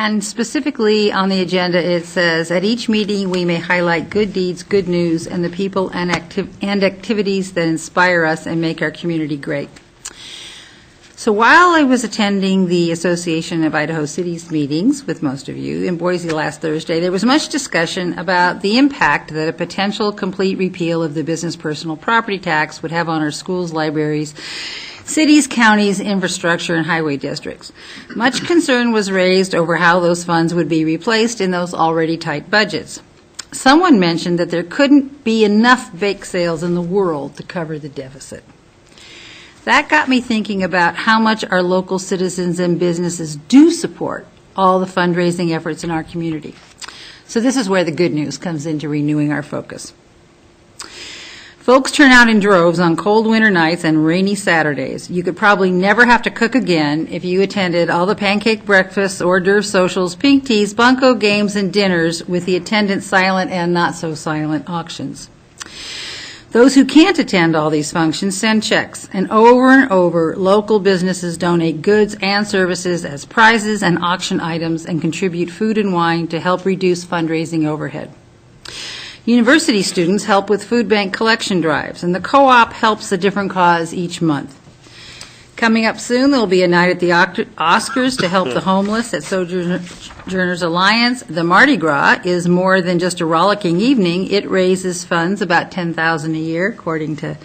And specifically on the agenda, it says, at each meeting, we may highlight good deeds, good news, and the people and activities that inspire us and make our community great. So while I was attending the Association of Idaho Cities meetings with most of you in Boise last Thursday, there was much discussion about the impact that a potential complete repeal of the business personal property tax would have on our schools, libraries, cities, counties, infrastructure, and highway districts. Much concern was raised over how those funds would be replaced in those already tight budgets. Someone mentioned that there couldn't be enough bake sales in the world to cover the deficit. That got me thinking about how much our local citizens and businesses do support all the fundraising efforts in our community. So this is where the good news comes into renewing our focus. Folks turn out in droves on cold winter nights and rainy Saturdays. You could probably never have to cook again if you attended all the pancake breakfasts, hors d'oeuvre socials, pink teas, bunco games, and dinners with the attendant silent and not so silent auctions. Those who can't attend all these functions send checks, and over, local businesses donate goods and services as prizes and auction items and contribute food and wine to help reduce fundraising overhead. University students help with food bank collection drives, and the co-op helps a different cause each month. Coming up soon, there will be a night at the Oscars to help the homeless at Sojourners Alliance. The Mardi Gras is more than just a rollicking evening. It raises funds, about $10,000 a year, according to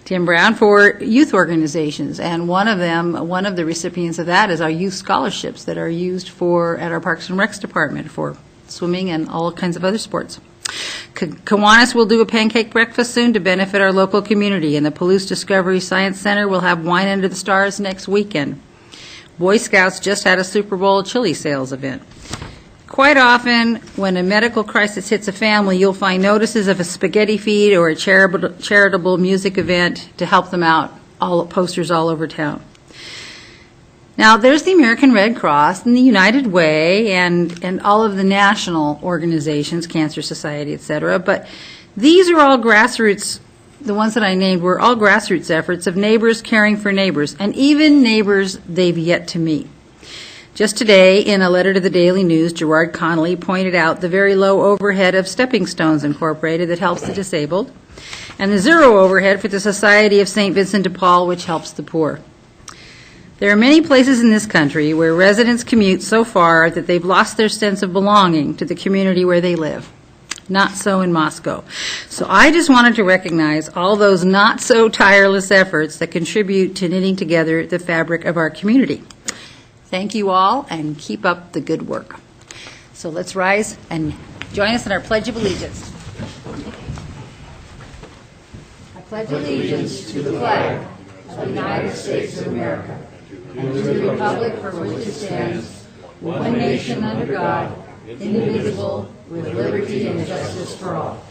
Tim Brown, for youth organizations. And one of the recipients of that is our youth scholarships that are used at our Parks and Recs department for swimming and all kinds of other sports. Kiwanis will do a pancake breakfast soon to benefit our local community, and the Palouse Discovery Science Center will have wine under the stars next weekend. Boy Scouts just had a Super Bowl chili sales event. Quite often, when a medical crisis hits a family, you'll find notices of a spaghetti feed or a charitable music event to help them out, posters all over town. Now, there's the American Red Cross and the United Way and all of the national organizations, Cancer Society, et cetera, but these are all grassroots, the ones that I named were all grassroots efforts of neighbors caring for neighbors, and even neighbors they've yet to meet. Just today, in a letter to the Daily News, Gerard Connolly pointed out the very low overhead of Stepping Stones Incorporated that helps the disabled, and the zero overhead for the Society of St. Vincent de Paul, which helps the poor. There are many places in this country where residents commute so far that they've lost their sense of belonging to the community where they live. Not so in Moscow. So I just wanted to recognize all those not so tireless efforts that contribute to knitting together the fabric of our community. Thank you all, and keep up the good work. So let's rise and join us in our Pledge of Allegiance. I pledge allegiance to the flag of the United States of America, and to the republic for which it stands, one nation under God, indivisible, with liberty and justice for all.